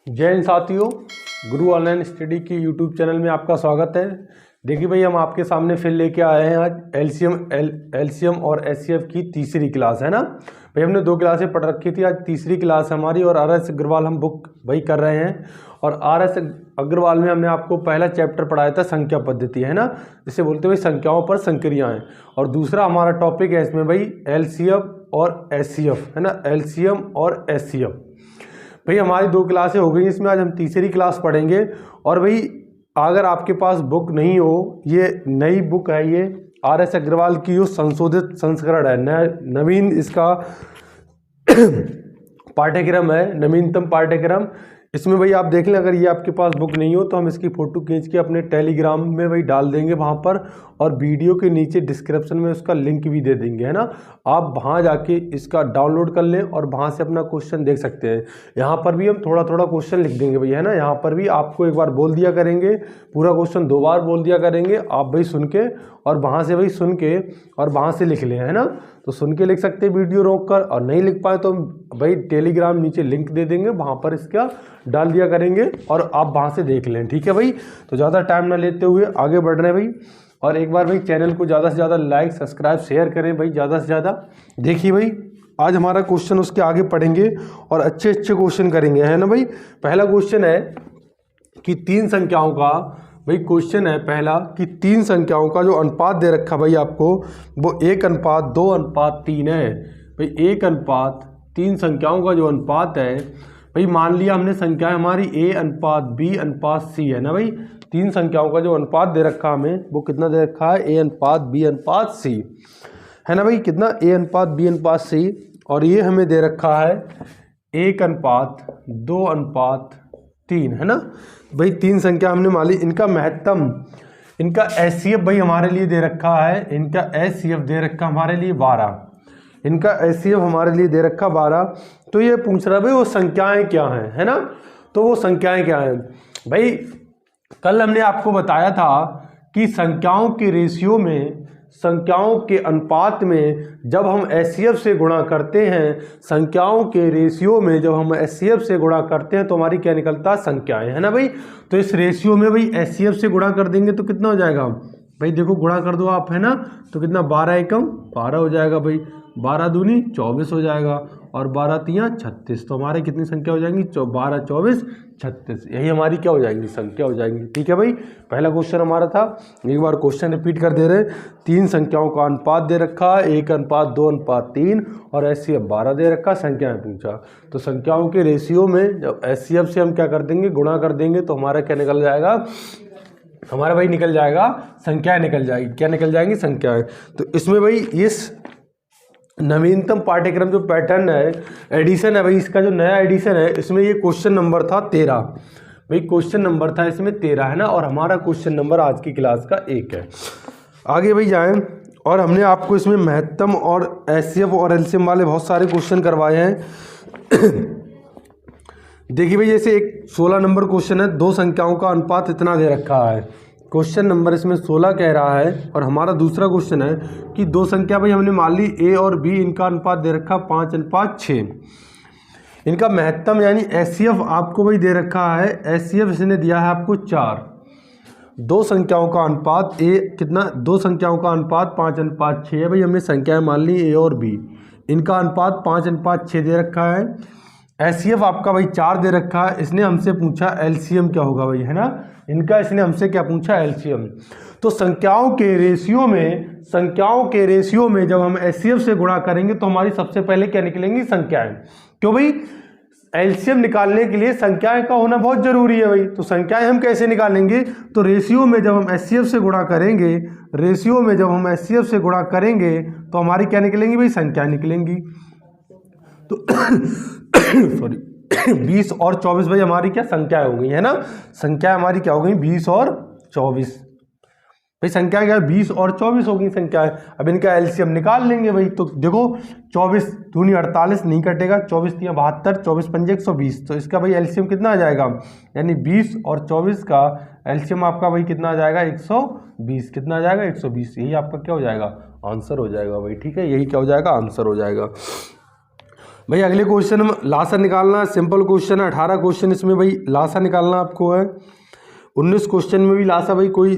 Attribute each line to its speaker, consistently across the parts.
Speaker 1: जय हिंद साथियों, गुरु online study की यूट्यूब चैनल में आपका स्वागत है। देखिए भाई, हम आपके सामने फिर लेके आए हैं आज एलसीएम और एचसीएफ की तीसरी क्लास है ना भाई। हमने 2 क्लासें पढ़ रखी थी, आज तीसरी क्लास हमारी और आर एस अग्रवाल हम बुक भाई कर रहे हैं। और आर एस अग्रवाल में हमने आपको पहला चैप्टर पढ़ाया था संख्या पद्धति है ना, जिसे बोलते भाई संख्याओं पर संक्रियाएं। और दूसरा हमारा टॉपिक है इसमें भाई एलसीएम और एचसीएफ है ना, एलसीएम और एचसीएफ। भाई हमारी 2 क्लासें हो गई, इसमें आज हम तीसरी क्लास पढ़ेंगे। और भाई अगर आपके पास बुक नहीं हो, ये नई बुक है, ये आर एस अग्रवाल की जो संशोधित संस्करण है, नवीन इसका पाठ्यक्रम है, नवीनतम पाठ्यक्रम। इसमें भाई आप देख लें, अगर ये आपके पास बुक नहीं हो तो हम इसकी फ़ोटो खींच के अपने टेलीग्राम में भाई डाल देंगे वहाँ पर, और वीडियो के नीचे डिस्क्रिप्शन में उसका लिंक भी दे देंगे है ना। आप वहाँ जाके इसका डाउनलोड कर लें और वहाँ से अपना क्वेश्चन देख सकते हैं। यहाँ पर भी हम थोड़ा थोड़ा क्वेश्चन लिख देंगे भाई है ना। यहाँ पर भी आपको एक बार बोल दिया करेंगे, पूरा क्वेश्चन 2 बार बोल दिया करेंगे, आप भाई सुन के और वहाँ से भाई सुन के और वहाँ से लिख लें है ना। तो सुन के लिख सकते हैं वीडियो रोक कर, और नहीं लिख पाए तो भाई टेलीग्राम नीचे लिंक दे देंगे, वहाँ पर इसका डाल दिया करेंगे और आप वहाँ से देख लें, ठीक है भाई। तो ज़्यादा टाइम ना लेते हुए आगे बढ़ रहे हैं भाई। और एक बार भाई चैनल को ज़्यादा से ज़्यादा लाइक सब्सक्राइब शेयर करें भाई, ज़्यादा से ज़्यादा। देखिए भाई, आज हमारा क्वेश्चन उसके आगे पढ़ेंगे और अच्छे अच्छे क्वेश्चन करेंगे है ना भाई। पहला क्वेश्चन है कि 3 संख्याओं का भाई क्वेश्चन है पहला कि 3 संख्याओं का जो अनुपात दे रखा भाई आपको, वो 1:2:3 है भाई। 1:3 संख्याओं का जो अनुपात है भाई, मान लिया हमने संख्याएं हमारी A:B:C है ना भाई। 3 संख्याओं का जो अनुपात दे रखा हमें, वो कितना दे रखा है, A:B:C है ना भाई। कितना, A:B:C। और ये हमें दे रखा है 1:2:3 है ना भाई। 3 संख्या हमने मान ली, इनका महत्तम, इनका एचसीएफ भाई हमारे लिए दे रखा है, इनका एचसीएफ दे रखा हमारे लिए 12, इनका एचसीएफ हमारे लिए दे रखा 12। तो ये पूछ रहा है भाई वो संख्याएं क्या हैं है ना। तो वो संख्याएं क्या हैं भाई, कल हमने आपको बताया था कि संख्याओं के रेशियो में, संख्याओं के अनुपात में जब हम एचसीएफ से गुणा करते हैं, संख्याओं के रेशियो में जब हम एचसीएफ से गुणा करते हैं तो हमारी क्या निकलता है, संख्याएं है ना भाई। तो इस रेशियो में भाई एचसीएफ से गुणा कर देंगे तो कितना हो जाएगा भाई, देखो गुणा कर दो आप है ना, तो कितना 12 एकम 12 हो जाएगा भाई, 12 दूनी 24 हो जाएगा, और 12 तियाँ 36। तो हमारे कितनी संख्या हो जाएंगी, 12, 24, 36, यही हमारी क्या हो जाएंगी, संख्या हो जाएंगी, ठीक है भाई। पहला क्वेश्चन हमारा था, एक बार क्वेश्चन रिपीट कर दे रहे। 3 संख्याओं का अनुपात दे रखा है, 1:2:3 और एचसीएफ 12 दे रखा, संख्याएं पूछा। तो संख्याओं के रेशियो में जब एचसीएफ से हम क्या कर देंगे, गुणा कर देंगे, तो हमारा क्या निकल जाएगा, हमारा भाई निकल जाएगा संख्याएं निकल जाएगी, क्या निकल जाएंगी, संख्याएं। तो इसमें भाई इस नवीनतम पाठ्यक्रम जो पैटर्न है, एडिशन है भाई, इसका जो नया एडिशन है, इसमें ये क्वेश्चन नंबर था 13 भाई। क्वेश्चन नंबर था इसमें 13 है ना, और हमारा क्वेश्चन नंबर आज की क्लास का 1 है। आगे भाई जाएं, और हमने आपको इसमें महत्तम और एचसीएफ और एलसीएम वाले बहुत सारे क्वेश्चन करवाए हैं। देखिए भाई, जैसे एक 16 नंबर क्वेश्चन है, 2 संख्याओं का अनुपात इतना दे रखा है, क्वेश्चन नंबर इसमें 16 कह रहा है। और हमारा दूसरा क्वेश्चन है कि 2 संख्या भाई हमने मान ली A और B, इनका अनुपात दे रखा 5:6। इनका महत्तम यानी एचसीएफ आपको भाई दे रखा है, एचसीएफ इसने दिया है आपको 4। 2 संख्याओं का अनुपात A कितना, 2 संख्याओं का अनुपात 5:6 है भाई। हमने संख्याएं मान ली A और B, इनका अनुपात 5:6 दे रखा है। एचसीएफ आपका भाई 4 दे रखा है। इसने हमसे पूछा एलसीएम क्या होगा भाई है ना, इनका इसने हमसे क्या पूछा, एलसीएम। तो संख्याओं के रेशियो में, संख्याओं के रेशियो में जब हम एचसीएफ से गुणा करेंगे तो हमारी सबसे पहले क्या निकलेंगी, संख्याएं। क्यों भाई, एलसीएम निकालने के लिए संख्याएं का होना बहुत जरूरी है भाई। तो संख्याएं हम कैसे निकालेंगे, तो रेशियो में जब हम एचसीएफ से गुणा करेंगे, रेशियो में जब हम एचसीएफ से गुणा करेंगे तो हमारी क्या निकलेंगी भाई, संख्याएं निकलेंगी। तो सॉरी 20 और 24 भाई हमारी क्या संख्या हो गई है ना, संख्या हमारी क्या हो गई, 20 और 24 भाई। संख्या क्या है, 20 और 24 हो गई संख्या है। अब इनका एलसीएम निकाल लेंगे भाई। तो देखो 24 दूनी 48 नहीं कटेगा, 24 तियाँ 72, 24 पंजे 120। तो इसका भाई एलसीएम कितना आ जाएगा, यानी 20 और 24 का एलसीएम आपका भाई कितना आ जाएगा, 120। कितना आ जाएगा, 120। यही आपका क्या हो जाएगा, आंसर हो जाएगा भाई, ठीक है। यही क्या हो जाएगा, आंसर हो जाएगा। भाई अगले क्वेश्चन में लासा निकालना है, सिंपल क्वेश्चन है, 18 क्वेश्चन इसमें भाई लासा निकालना आपको है। 19 क्वेश्चन में भी लासा भाई कोई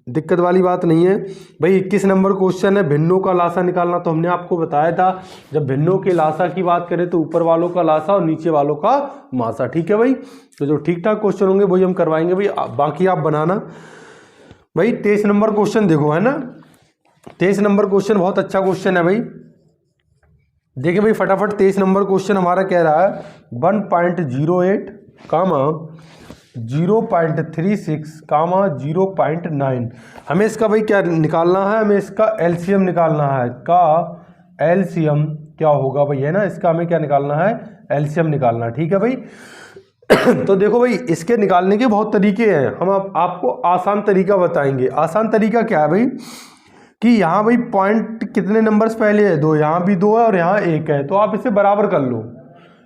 Speaker 1: दिक्कत वाली बात नहीं है। भाई 21 नंबर क्वेश्चन है भिन्नों का लासा निकालना। तो हमने आपको बताया था जब भिन्नों के लासा की बात करें तो ऊपर वालों का लासा और नीचे वालों का मासा, ठीक है भाई। तो जो ठीक ठाक क्वेश्चन होंगे वही हम करवाएंगे भाई, बाकी आप बनाना। भाई 23 नंबर क्वेश्चन देखो, है ना, 23 नंबर क्वेश्चन बहुत अच्छा क्वेश्चन है भाई। देखिए भाई फटाफट 23 नंबर क्वेश्चन हमारा कह रहा है 1.08 कामा 0.36 कामा 0.9। हमें इसका भाई क्या निकालना है, हमें इसका एलसीएम निकालना है। का एलसीएम क्या होगा भाई, है ना, इसका हमें क्या निकालना है, एलसीएम निकालना, ठीक है भाई। तो देखो भाई इसके निकालने के बहुत तरीके हैं, हम आपको आसान तरीका बताएंगे। आसान तरीका क्या है भाई कि यहाँ भाई पॉइंट कितने नंबर्स पहले है, 2, यहाँ भी 2 है और यहाँ 1 है, तो आप इसे बराबर कर लो,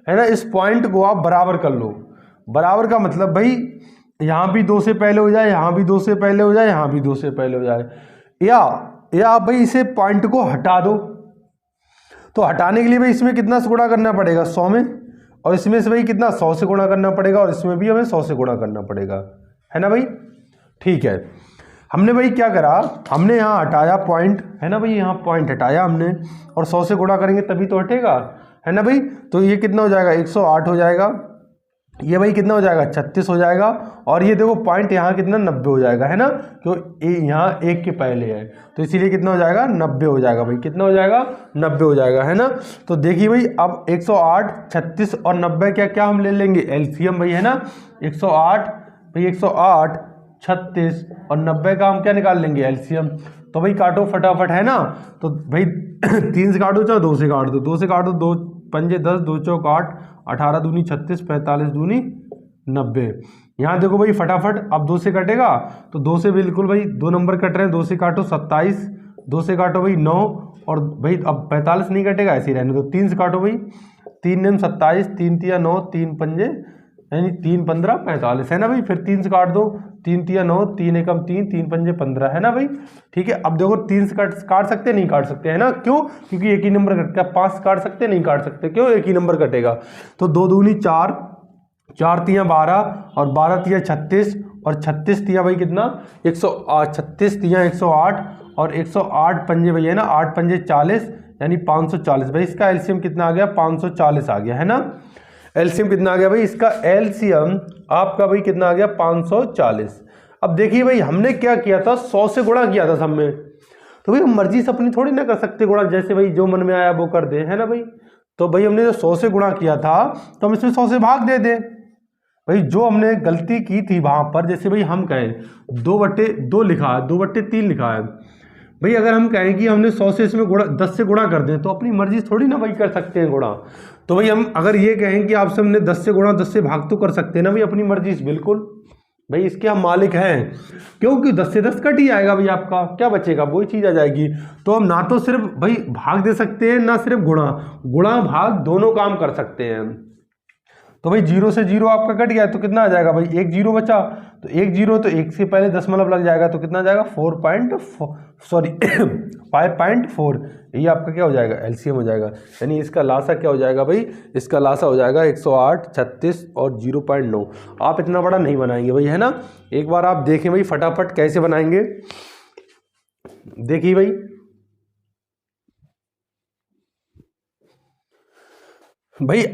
Speaker 1: है ना, इस पॉइंट को आप बराबर कर लो। बराबर का मतलब भाई यहाँ भी 2 से पहले हो जाए, यहाँ भी 2 से पहले हो जाए, यहाँ भी 2 से पहले हो जाए, या आप भाई इसे पॉइंट को हटा दो। तो हटाने के लिए भाई इसमें कितना से गुणा करना पड़ेगा, 100 में, और इसमें से भाई कितना 100 से गुणा करना पड़ेगा, और इसमें भी हमें 100 से गुणा करना पड़ेगा, है ना भाई। ठीक है, हमने भाई क्या करा, हमने यहाँ हटाया पॉइंट, है ना भाई, यहाँ पॉइंट हटाया हमने, और 100 से गुणा करेंगे तभी तो हटेगा, है ना भाई। तो ये कितना हो जाएगा, 108 हो जाएगा, ये भाई कितना हो जाएगा, 36 हो जाएगा, और ये देखो पॉइंट यहाँ कितना 90 हो जाएगा, है ना, क्यों यहाँ 1 के पहले है, तो इसीलिए कितना हो जाएगा, 90 हो जाएगा भाई, कितना हो जाएगा, 90 हो जाएगा, है ना। तो देखिए भाई अब 108, 36 और 90 क्या क्या हम ले लेंगे, एलसीएम भाई, है ना। 108 भाई, 108, 36 और 90 का हम क्या निकाल लेंगे, एलसीएम। तो भाई काटो फटाफट, है ना। तो भाई 3 से काटो चाहे 2 से काट दो, 2 से काटो, 2 पंजे 10, 2 चौक 8, 18 दूनी 36, 45 दूनी 90। यहाँ देखो भाई फटाफट, अब 2 से कटेगा तो 2 से बिल्कुल भाई 2 नंबर कट रहे हैं, 2 से काटो 27, 2 से काटो भाई 9, और भाई अब 45 नहीं कटेगा, ऐसे ही रहने दो। 3 से काटो भाई, 3 नेम 27, 3 तिया 9, 3 पंजे यानी 3 15 45, है ना भाई। फिर 3 से काट दो, 3 तिया 9, 3 एकम 3, 3 पंजे 15, है ना भाई। ठीक है, अब देखो 3 से काट सकते नहीं काट सकते, है ना, क्यों, क्योंकि एक ही नंबर कटेगा। 5 से काट सकते नहीं काट सकते, क्यों, एक ही नंबर कटेगा। तो 2 दूनी 4, 4 तिया 12, और 12 तिया 36, और 36 तिया भाई कितना 108, 36 तिया 108, और 108 पंजे भाई, है ना, 8 पंजे 40 यानी 540। भाई इसका एलसीएम कितना आ गया, 540 आ गया, है ना। एलसीएम कितना आ गया भाई, इसका एलसीएम आपका भाई कितना आ गया, 540। अब देखिए भाई हमने क्या किया था, 100 से गुणा किया था सब में, तो भाई हम मर्जी से अपनी थोड़ी ना कर सकते गुणा, जैसे भाई जो मन में आया वो कर दे, है ना भाई। तो भाई हमने जो 100 से गुणा किया था तो हम इसमें 100 से भाग दे दे। भाई जो हमने गलती की थी वहां पर, जैसे भाई हम कहें 2/2 लिखा है, 2/3 लिखा है, भाई अगर हम कहें कि हमने 100 से इसमें गुणा 10 से गुणा कर दें तो अपनी मर्जी थोड़ी ना भाई कर सकते हैं गुणा। तो भाई हम अगर ये कहें कि आपसे हमने 10 से गुणा 10 से भाग तो कर सकते हैं ना भाई, अपनी मर्जी से, बिल्कुल भाई इसके हम मालिक हैं, क्योंकि 10 से 10 कट ही आएगा भाई, आपका क्या बचेगा, वही चीज़ आ जाएगी। तो हम ना तो सिर्फ भाई भाग दे सकते हैं, ना सिर्फ गुणा भाग दोनों काम कर सकते हैं। तो भाई 0 से 0 आपका कट गया तो कितना आ जाएगा भाई, 1 0 बचा, तो 1 0 तो 1 से पहले दशमलव लग जाएगा, तो कितना आ जाएगा 5.4, ये आपका क्या हो जाएगा, एलसीएम हो जाएगा। यानी इसका लासा क्या हो जाएगा भाई, इसका लासा हो जाएगा 108, 36 और 0.9। आप इतना बड़ा नहीं बनाएंगे भाई, है ना। एक बार आप देखें भाई फटाफट कैसे बनाएंगे, देखिए भाई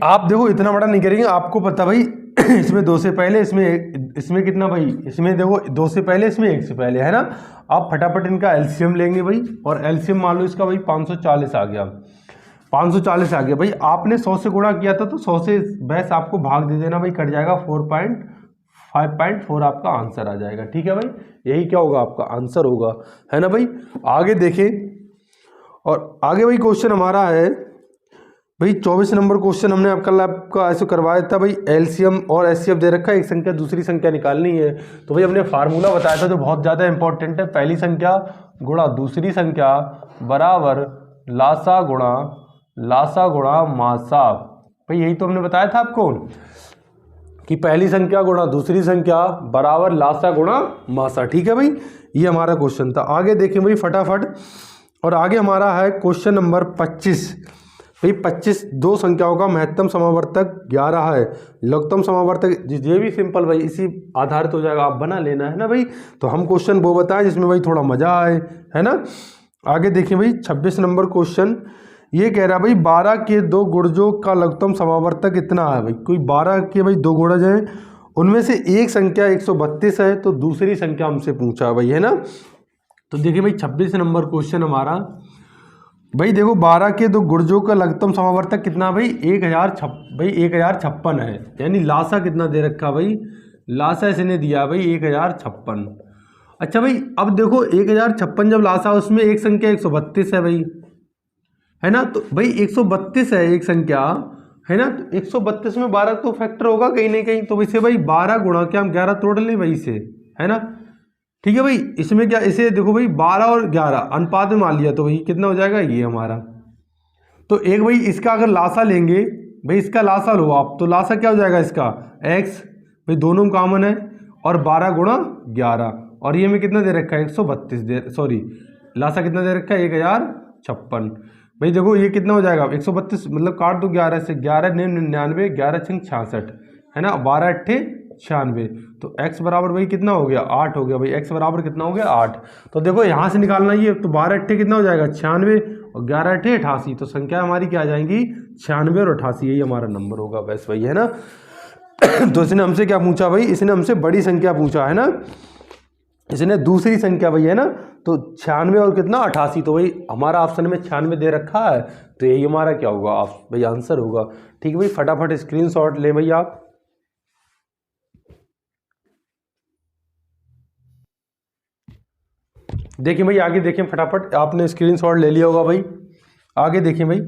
Speaker 1: आप देखो इतना बड़ा नहीं करेंगे, आपको पता भाई इसमें 2 से पहले, इसमें कितना भाई, इसमें देखो 2 से पहले, इसमें 1 से पहले, है ना। आप फटाफट इनका एलसीएम लेंगे भाई, और एलसीएम मान लो इसका भाई 540 आ गया, 540 आ गया भाई। आपने 100 से गुणा किया था तो 100 से बस आपको भाग दे देना भाई, कट जाएगा 5.4 आपका आंसर आ जाएगा। ठीक है भाई, यही क्या होगा, आपका आंसर होगा, है ना भाई। आगे देखें, और आगे भाई क्वेश्चन हमारा है भाई 24 नंबर क्वेश्चन। हमने आपका ऐसे करवाया था भाई, एलसीएम और एचसीएफ दे रखा है, एक संख्या दूसरी संख्या निकालनी है। तो भाई हमने फार्मूला बताया था जो बहुत ज़्यादा इंपॉर्टेंट है, पहली संख्या गुणा दूसरी संख्या बराबर लासा गुणा मासा। भाई यही तो हमने बताया था आपको कि पहली संख्या गुणा दूसरी संख्या बराबर लासा गुणा मासा। ठीक है भाई, ये हमारा क्वेश्चन था। आगे देखें भाई फटाफट, और आगे हमारा है क्वेश्चन नंबर 25। भाई 25 दो संख्याओं का महत्तम समावर्तक 11 है, लघुत्तम समावर्तक, ये भी सिंपल भाई इसी आधारित हो जाएगा, आप बना लेना है ना भाई। तो हम क्वेश्चन वो बताएं जिसमें भाई थोड़ा मजा आए, है ना। आगे देखिए भाई 26 नंबर क्वेश्चन, ये कह रहा है भाई 12 के दो गुणजों का लघुत्तम समावर्तक कितना है। भाई कोई 12 के भाई दो गुणज हैं, उनमें से एक संख्या 132 है, तो दूसरी संख्या हमसे पूछा भाई, है ना। तो देखिए भाई 26 नंबर क्वेश्चन हमारा, भाई देखो 12 के दो गुणजों का लघुत्तम समावर्तक कितना भाई 1056 है, यानी लासा कितना दे रखा भाई, लासा इसने दिया भाई 1056। अच्छा भाई अब देखो 1056 जब लासा उसमें एक संख्या 132 है भाई, है ना। तो भाई 132 है एक संख्या, है ना। तो 132 में 12 तो फैक्टर होगा कहीं ना कहीं, तो वैसे भाई 12 गुणा के हम 11 तोड़ लें भाई इसे, है ना। ठीक है भाई, इसमें क्या, इसे देखो भाई 12 और 11 अनुपात में मान लिया तो भाई कितना हो जाएगा ये हमारा। तो एक भाई इसका अगर लासा लेंगे भाई, इसका लासा लो आप, तो लासा क्या हो जाएगा इसका x, भाई दोनों कॉमन है, और 12 गुणा 11, और ये में कितना दे रखा है 132 दे, सॉरी लासा कितना दे रखा है 1056। भाई देखो ये कितना हो जाएगा 132, मतलब काट दो 11 से, 11 99, 11 छंग 66, है ना, 12 अट्ठे 96, तो x बराबर भाई कितना हो गया 8 हो गया भाई, x बराबर कितना हो गया 8। तो देखो यहाँ से निकालना ये, तो 12 अट्ठे कितना हो जाएगा 96, और 11 अट्ठे 88, तो संख्या हमारी क्या आ जाएंगी 96 और 88, यही हमारा नंबर होगा बस भाई, है ना। तो इसने हमसे क्या पूछा भाई, इसने हमसे बड़ी संख्या पूछा, है ना, इसने दूसरी संख्या भाई, है ना। तो 96 और कितना 88, तो भाई हमारा ऑप्शन में 96 दे रखा है, तो यही हमारा क्या होगा आप भाई आंसर होगा। ठीक है भाई, फटाफट स्क्रीनशॉट ले भाई आप। देखिए भाई आगे देखिए फटाफट, आपने स्क्रीनशॉट ले लिया होगा भाई, आगे देखिए भाई।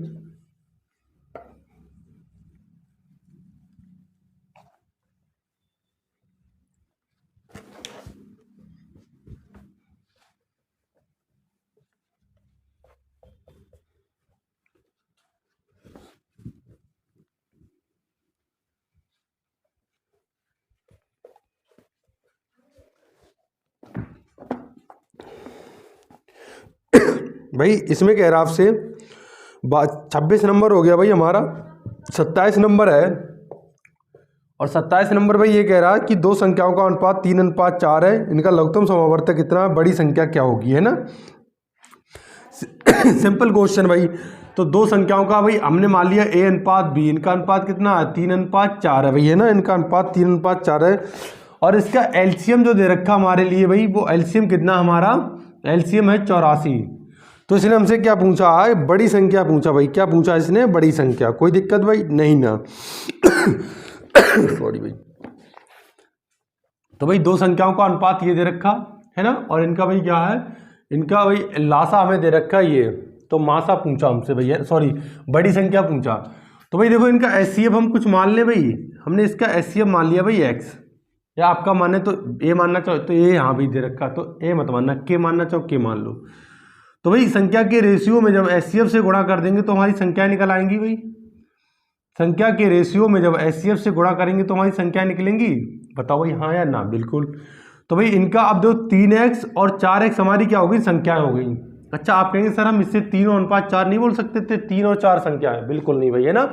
Speaker 1: भाई इसमें कह रहा आपसे 26 नंबर हो गया भाई हमारा, 27 नंबर है, और 27 नंबर भाई ये कह रहा है कि दो संख्याओं का अनुपात 3:4 है, इनका लघुत्तम समावर्तक कितना, बड़ी संख्या क्या होगी, है ना। सिंपल क्वेश्चन भाई, तो दो संख्याओं का भाई हमने मान लिया a अनुपात b, इनका अनुपात कितना है 3:4 है भाई, है ना, इनका अनुपात 3:4 है, और इसका एलसीएम जो दे रखा हमारे लिए भाई, वो एलसीएम कितना हमारा, एलसीएम है 84। तो इसने हमसे क्या पूछा है, बड़ी संख्या पूछा भाई, क्या पूछा इसने, बड़ी संख्या, कोई दिक्कत भाई नहीं ना। सॉरी भाई। तो भाई दो संख्याओं का अनुपात ये दे रखा है ना, और इनका भाई क्या है, इनका भाई लासा हमें दे रखा ये, तो मासा पूछा हमसे भैया, सॉरी बड़ी संख्या पूछा। तो भाई देखो इनका एचसीएफ हम कुछ मान ले भाई, हमने इसका एचसीएफ मान लिया भाई x, या आपका माने तो a मानना चाहो तो a यहाँ भी दे रखा, तो a मत मानना, k मानना चाहो k मान लो। तो भाई संख्या के रेशियो में जब एचसीएफ से गुणा कर देंगे तो हमारी संख्या निकल आएंगी भाई, संख्या के रेशियो में जब एचसीएफ से गुणा करेंगे तो हमारी संख्या निकलेंगी, बताओ भाई हाँ या ना, बिल्कुल। तो भाई इनका अब जो 3x और 4x हमारी क्या हो गई, संख्याएं हो गई। अच्छा आप कहेंगे सर हम इससे 3:4 नहीं बोल सकते थे, 3 और 4 संख्या है, बिल्कुल नहीं भाई, है ना।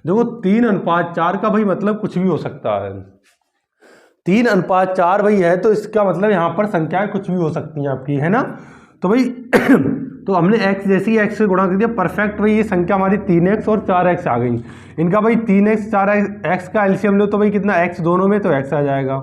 Speaker 1: देखो 3:4 का भाई मतलब कुछ भी हो सकता है, 3:4 भाई है, तो इसका मतलब यहाँ पर संख्याएं कुछ भी हो सकती हैं आपकी, है ना। तो भाई तो हमने x जैसी x से गुणा कर दिया, परफेक्ट भाई ये संख्या हमारी 3x और 4x आ गई। इनका भाई 3x 4x का एलसीएम लो तो भाई कितना x दोनों में, तो x आ जाएगा,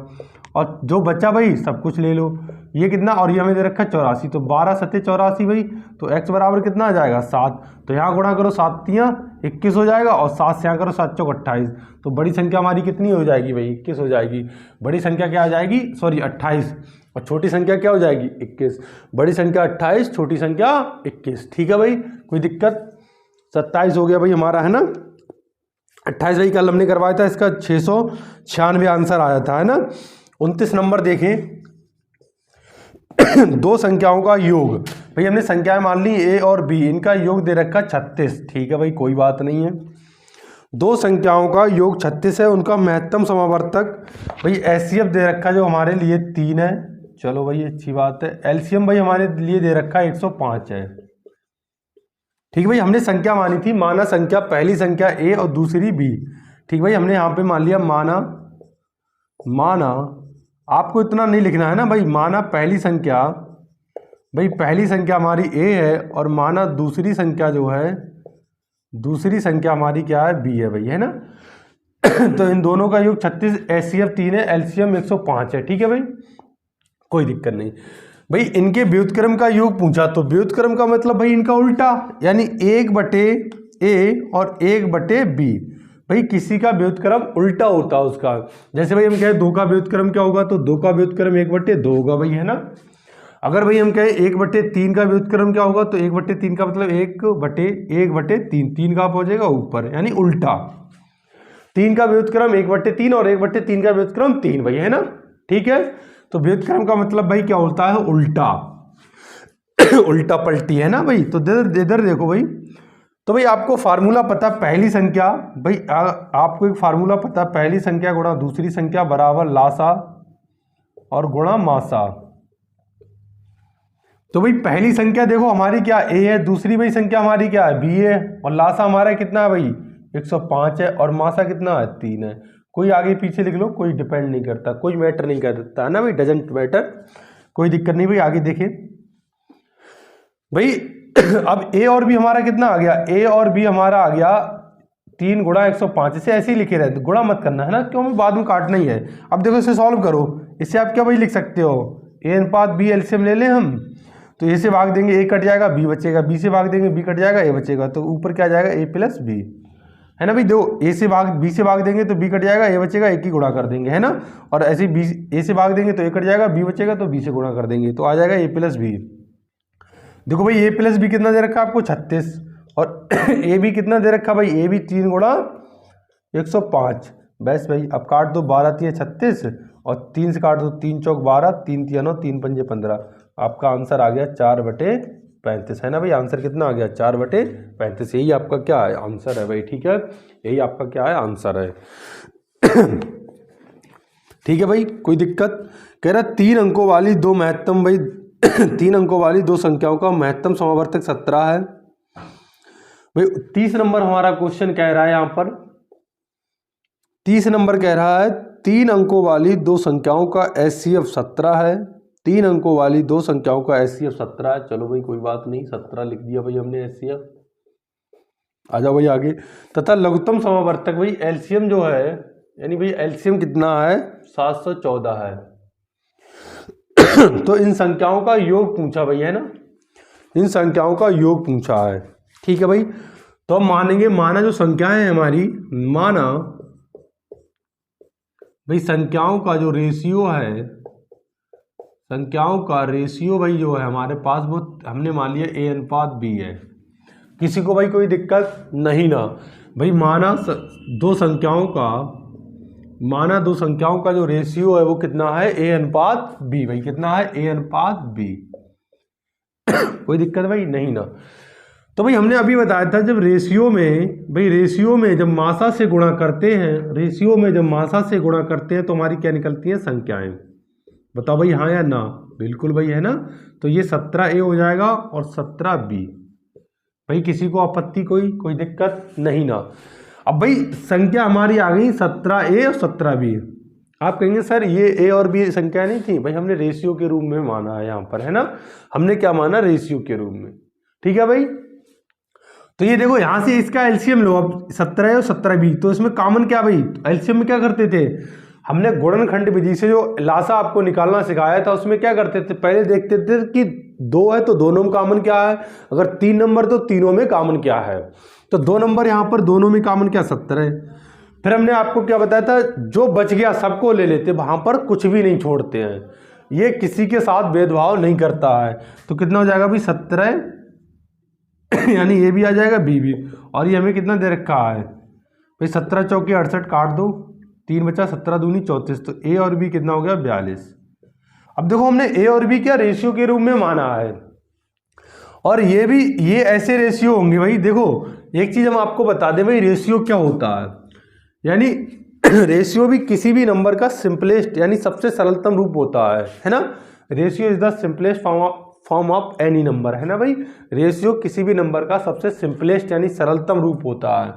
Speaker 1: और जो बच्चा भाई सब कुछ ले लो, ये कितना, और ये हमें दे रखा है 84, तो 12 सत्ते 84 भाई, तो x बराबर कितना आ जाएगा 7, तो यहाँ गुणा करो 7 तियाँ 21 हो जाएगा, और 7 से यहाँ करो 7 चौक 28, तो बड़ी संख्या हमारी कितनी हो जाएगी भाई 21 हो जाएगी। बड़ी संख्या क्या आ जाएगी, सॉरी 28, और छोटी संख्या क्या हो जाएगी 21, बड़ी संख्या 28, छोटी संख्या 21। ठीक है भाई, कोई दिक्कत। 27 हो गया भाई हमारा, है ना। 28 भाई कल हमने करवाया था, इसका 696 आंसर आया था, है ना। 29 नंबर देखें, दो संख्याओं का योग, भाई हमने संख्याएं मान ली a और b, इनका योग दे रखा 36, ठीक है भाई कोई बात नहीं है। दो संख्याओं का योग 36 है, उनका महत्तम समावर्तक भाई एचसीएफ दे रखा जो हमारे लिए 3 है, चलो भाई अच्छी बात है। एलसीएम भाई हमारे लिए दे रखा है 105 है, ठीक भाई, हमने संख्या मानी थी, माना संख्या, पहली संख्या ए और दूसरी बी। ठीक भाई, हमने यहाँ पे मान लिया माना आपको इतना नहीं लिखना है ना भाई, माना पहली संख्या, भाई पहली संख्या हमारी ए है और माना दूसरी संख्या जो है, दूसरी संख्या हमारी क्या है, बी है भाई, है ना। तो इन दोनों का योग 36, HCF 3 है, LCM 105 है। ठीक है भाई, कोई दिक्कत नहीं भाई। इनके व्युत्क्रम का योग पूछा, तो व्युत्क्रम का मतलब भाई इनका उल्टा, यानी 1/a और 1/b। भाई किसी का व्युत्क्रम उल्टा होता है उसका। जैसे भाई हम कहें 2 का व्युत्क्रम क्या होगा, तो 2 का व्युत्क्रम 1/2 होगा भाई, है ना। अगर भाई हम कहें 1/3 का व्युत्क्रम क्या होगा, तो 1/3 का मतलब 1/3, 3 का हो जाएगा ऊपर, यानी उल्टा। 3 का व्युत्क्रम 1/3 और 1/3 का व्युत्क्रम 3 भाई, है ना। ठीक है, तो व्युत्क्रम का मतलब भाई क्या होता है, उल्टा। उल्टा पलटी, है ना भाई। तो इधर देखो भाई, तो भाई आपको फार्मूला पता, पहली संख्या भाई आपको एक फार्मूला पता, पहली संख्या गुणा दूसरी संख्या बराबर लासा और गुणा मासा। तो भाई पहली संख्या देखो हमारी क्या ए है, दूसरी भाई संख्या हमारी क्या है, बी है, और लासा हमारा कितना है भाई 105 है, और मासा कितना है 3 है। कोई आगे पीछे लिख लो, कोई डिपेंड नहीं करता, कोई मैटर नहीं करता, है ना भाई, डजेंट मैटर, कोई दिक्कत नहीं भाई। आगे देखें भाई, अब ए और बी हमारा कितना आ गया, ए और बी हमारा आ गया 3 गुणा 105। इसे ऐसे ही लिखे रहते, गुणा मत करना, है ना, क्यों, हमें बाद में काटना ही है। अब देखो इसे सॉल्व करो, इससे आप क्या भाई लिख सकते हो, ए अनुपात बी एलसीएम ले लें हम, तो ए से भाग देंगे ए कट जाएगा, बी बचेगा, बी से भाग देंगे बी कट जाएगा, ए बचेगा, तो ऊपर क्या जाएगा ए प्लस बी, है ना भाई। दो ए से भाग बी से भाग देंगे तो बी कट जाएगा, ए बचेगा, एक ही गुणा कर देंगे, है ना। और ऐसे बी ए से भाग देंगे तो ए कट जाएगा, बी बचेगा, तो बी से गुणा कर देंगे, तो आ जाएगा ए प्लस बी। देखो भाई ए प्लस बी कितना दे रखा है आपको 36, और ए बी कितना दे रखा भाई, ए बी 3 गुणा 105। बस भाई अब काट दो, 12 3 36 और 3 से काट दो, 3 चौक 12, 3 3 9, 3 पंजे 15। आपका आंसर आ गया 4/35, है ना भाई। आंसर कितना आ गया 4/35, यही आपका क्या है आंसर है भाई। ठीक है, यही आपका क्या है आंसर है। ठीक है भाई, कोई दिक्कत। कह रहा 3 अंकों वाली दो महत्तम भाई 3 अंकों वाली दो संख्याओं का महत्तम समावर्तक 17 है भाई। 30 नंबर हमारा क्वेश्चन कह रहा है यहाँ पर, 30 नंबर कह रहा है 3 अंकों वाली दो संख्याओं का HCF 17 है। 3 अंकों वाली दो संख्याओं का HCF 17 है। चलो भाई कोई बात नहीं, 17 लिख दिया भाई हमने HCF। आ जाओ भाई आगे। तथा लघुत्तम समावर्तक भाई LCM जो है, यानी भाई LCM कितना है 714 है। तो इन संख्याओं का योग पूछा भाई, है ना, इन संख्याओं का योग पूछा है। ठीक है भाई, तो हम मानेंगे, माना जो संख्याएं है हमारी, माना भाई संख्याओं का जो रेशियो है, संख्याओं का रेशियो भाई जो है हमारे पास वो हमने मान लिया A अनुपात B है। किसी को भाई कोई दिक्कत नहीं ना भाई। माना दो संख्याओं का जो रेशियो है वो कितना है A अनुपात B भाई, कितना है A अनुपात B। कोई दिक्कत भाई नहीं ना। तो भाई हमने अभी बताया था जब रेशियो में जब मासा से गुणा करते हैं, रेशियो में जब मासा से गुणा करते हैं तो हमारी क्या निकलती है संख्याएं। बताओ भाई हाँ या ना। बिल्कुल भाई, है ना। तो ये 17A हो जाएगा और 17B भाई। किसी को आपत्ति कोई दिक्कत नहीं ना। अब भाई संख्या हमारी आ गई 17A और 17B। आप कहेंगे सर ये A और B संख्या नहीं थी भाई, हमने रेशियो के रूप में माना है यहाँ पर, है ना। हमने क्या माना, रेशियो के रूप में। ठीक है भाई, तो ये देखो यहाँ से इसका एलसीएम लो अब 17 और 17B। तो इसमें कॉमन क्या भाई, एलसीएम में क्या करते थे, हमने गुणनखंड विधि से जो लासा आपको निकालना सिखाया था उसमें क्या करते थे, पहले देखते थे कि 2 है तो दोनों में कॉमन क्या है, अगर 3 नंबर तो तीनों में कॉमन क्या है। तो 2 नंबर यहाँ पर दोनों में कॉमन क्या 17 है। फिर हमने आपको क्या बताया था, जो बच गया सबको ले लेते, वहां पर कुछ भी नहीं छोड़ते हैं, ये किसी के साथ भेदभाव नहीं करता है। तो कितना हो जाएगा भाई 17 यानी ये भी आ जाएगा बी भी। और ये हमें कितना दे रखा है भाई 17 चौके 68, काट दो 3 बचा, 17 दूनी 34। तो ए और बी कितना हो गया 42। अब देखो हमने ए और बी क्या रेशियो के रूप में माना है, और ये ऐसे रेशियो होंगे भाई। देखो एक चीज हम आपको बता दें भाई, रेशियो क्या होता है, यानी रेशियो भी किसी भी नंबर का सिंपलेस्ट यानी सबसे सरलतम रूप होता है ना। Ratio is the simplest form of any number, है ना भाई। रेशियो किसी भी नंबर का सबसे सिंपलेस्ट यानी सरलतम रूप होता है,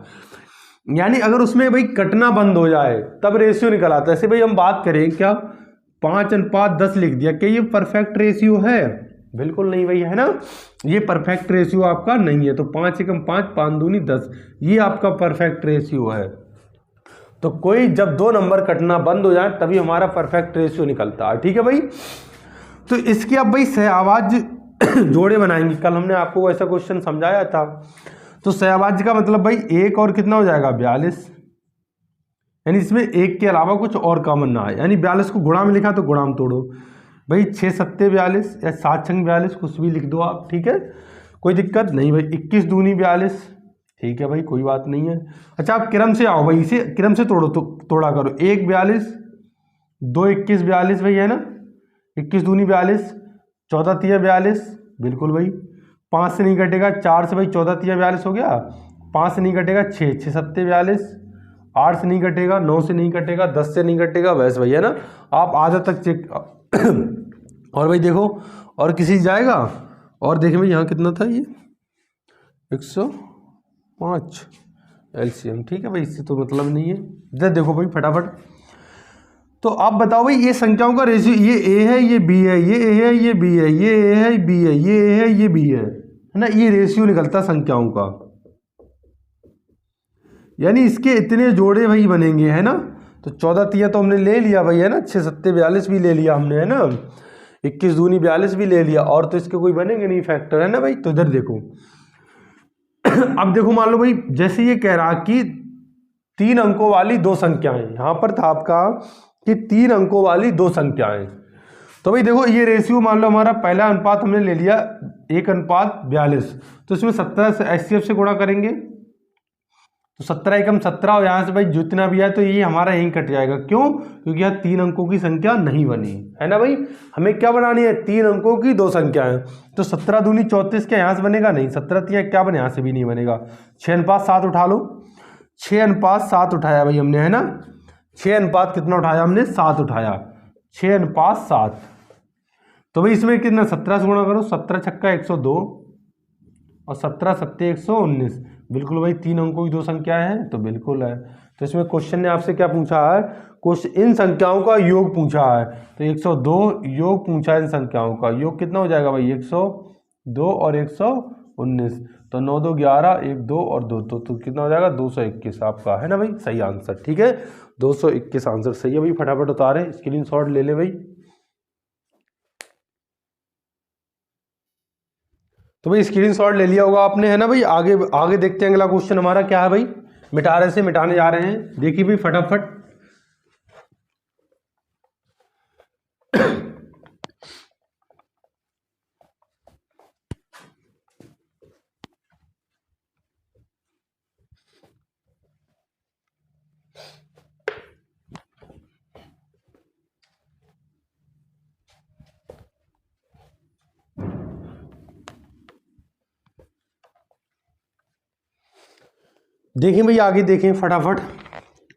Speaker 1: यानी अगर उसमें भाई कटना बंद हो जाए तब रेशियो निकल आता है। ऐसे भाई हम बात करें क्या 5:10 लिख दिया, क्या ये परफेक्ट रेशियो है? बिल्कुल नहीं भाई, है ना, ये परफेक्ट रेशियो आपका नहीं है। तो 5 से कम 5, 5 दूनी 10, ये आपका परफेक्ट रेशियो है। तो कोई जब दो नंबर कटना बंद हो जाए तभी हमारा परफेक्ट रेशियो निकलता है, ठीक है भाई। तो इसके अब भाई सहआवाज जोड़े बनाएंगे, कल हमने आपको ऐसा क्वेश्चन समझाया था। तो सहआवाज का मतलब भाई एक और कितना हो जाएगा 42, यानी इसमें एक के अलावा कुछ और कॉमन ना है, यानी 42 को गुणा में लिखा तो गुणा में तोड़ो भाई, 6 सत्ते 42 या 7 छंग 42, कुछ भी लिख दो आप, ठीक है, कोई दिक्कत नहीं भाई। 21 दूनी 42, ठीक है भाई, कोई बात नहीं है। अच्छा आप क्रम से आओ भाई, इसे क्रम से तोड़ो, तो तोड़ा करो, 1 42, 2 21 42 भाई, है ना, 21 दूनी 42, 14 तिया 42, बिल्कुल भाई, 5 से नहीं कटेगा, 4 से भाई 14 तिया 42 हो गया, 5 से नहीं कटेगा 6, 6 सत्ते 42, 8 से नहीं कटेगा, 9 से नहीं कटेगा, 10 से नहीं कटेगा, बस भाई, है ना। आप आधा तक चेक और भाई देखो और किसी जाएगा, और देखें भाई यहाँ कितना था, ये 105 एलसीएम, ठीक है भाई, इससे तो मतलब नहीं है। इधर देखो भाई फटाफट, तो आप बताओ भाई ये संख्याओं का रेशियो, ये ए है, ये बी है, ये ए है, ये बी है, ये ए है, बी है, ये ए है, ये बी है ना, ये रेशियो निकलता संख्याओं का, यानी इसके इतने जोड़े भाई बनेंगे, है ना। तो 14 तिया तो हमने ले लिया भाई, है ना, 6 सत्ते 42 भी ले लिया हमने, है ना, 21 दूनी 42 भी ले लिया, और तो इसके कोई बनेंगे नहीं फैक्टर, है ना भाई। तो इधर देखो अब देखो मान लो भाई, जैसे ये कह रहा कि 3 अंकों वाली दो संख्याएं, यहां पर था आपका कि 3 अंकों वाली दो संख्याएं, तो भाई देखो ये रेशियो मान लो हमारा पहला अनुपात हमने ले लिया 1:42, तो इसमें 17 से एचसीएफ से गुणा करेंगे, तो 17 एकम 17, और यहाँ से भाई जितना भी है तो ये हमारा यहीं कट जाएगा, क्यों? क्योंकि यहाँ 3 अंकों की संख्या नहीं बनी, है ना भाई। हमें क्या बनानी है? 3 अंकों की दो संख्याएं, तो 17 दूनी 34 क्या यहाँ से बनेगा? नहीं। 17 तिया क्या बने? यहाँ से भी नहीं बनेगा। 6:7 उठा लो, 6:7 उठाया भाई हमने, है ना, 6 अनुपात कितना उठाया हमने? 7 उठाया, 6:7। तो भाई इसमें कितना 17 से गुणा करो, 17 छक्का 102 और 17 सत्ते 119, बिल्कुल भाई 3 अंकों की दो संख्याएं हैं, तो बिल्कुल है। तो इसमें क्वेश्चन ने आपसे क्या पूछा है? क्वेश्चन इन संख्याओं का योग पूछा है, तो 102 योग पूछा है इन संख्याओं का, योग कितना हो जाएगा भाई? 102 और 119, तो 9 2 11, 1 2 और 2 तो कितना हो जाएगा? 221 आपका, है ना भाई, सही आंसर, ठीक है, 221 आंसर सही है भाई। फटाफट उतारे, स्क्रीनशॉट ले ले भाई। तो भाई स्क्रीनशॉट ले लिया होगा आपने, है ना भाई। आगे आगे देखते हैं अगला क्वेश्चन हमारा क्या है भाई। मिटाने जा रहे हैं, देखिए भाई फटाफट। देखें भाई आगे देखें फटाफट,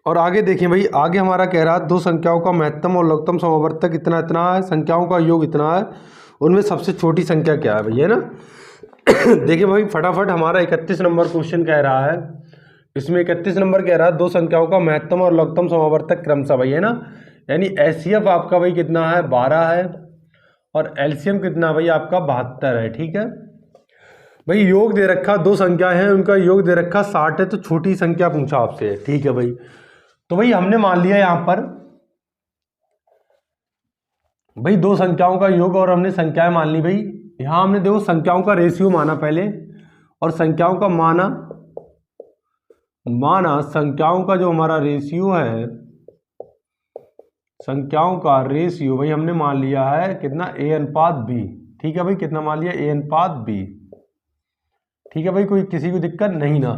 Speaker 1: और आगे देखें भाई, आगे हमारा कह रहा है दो संख्याओं का महत्तम और लघुत्तम समवर्तक इतना इतना है, संख्याओं का योग इतना है, उनमें सबसे छोटी संख्या क्या है भाई, है ना। देखिए भाई फटाफट, हमारा 31 नंबर क्वेश्चन कह रहा है, इसमें 31 नंबर कह रहा है दो संख्याओं का महत्तम और लघुत्तम समवर्तक क्रमशः भाई, है ना, यानी एचसीएफ आपका भाई कितना है? 12 है, और एलसीएम कितना भाई आपका? 72 है, ठीक है भाई। योग दे रखा, दो संख्याएं हैं, उनका योग दे रखा 60 है, तो छोटी संख्या पूछा आपसे, ठीक है भाई। तो भाई हमने मान लिया यहां पर भाई दो संख्याओं का योग, और हमने संख्याएं मान ली भाई। यहां हमने देखो संख्याओं का रेशियो माना पहले, और संख्याओं का माना संख्याओं का जो हमारा रेशियो है, संख्याओं का रेशियो भाई हमने मान लिया है कितना? A/B, ठीक है भाई, कितना मान लिया? A/B, ठीक है भाई, कोई किसी को दिक्कत नहीं ना।